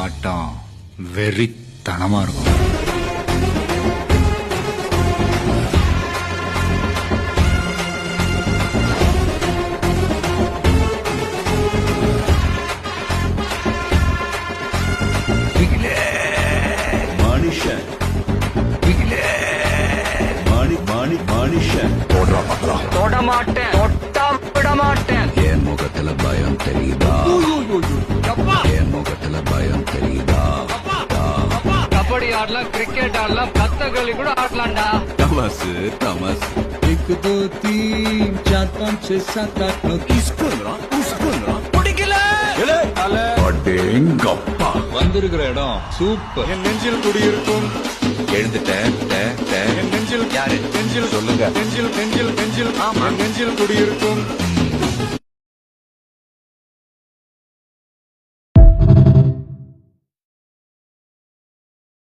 ஆட்டம் வெறித்தனமா இருக்கும். தொட மாட்டேன், தொட்டா விட மாட்டேன். என் முகத்துல பயம் தெரியுதா? என் முகத்துல பயம் தெரியுதா? கபடி ஆடலாம், கிரிக்கெட் ஆடலாம், கத்தகளி கூட ஆடலாம்டா. தமாசு தமாசு. 1 2 3 4 5 6 7 8 9 इसको பிடிக்கல. அடேங்கப்பா. வந்திருக்கிற இடம் சூப்பர். என் நெஞ்சில் குடியிருக்கும் எழுந்துட்டேன். என் நெஞ்சில் யாரு? நெஞ்சில் சொல்லுங்க. நெஞ்சில் நெஞ்சில் நெஞ்சில் ஆமா நெஞ்சில் குடியிருக்கும்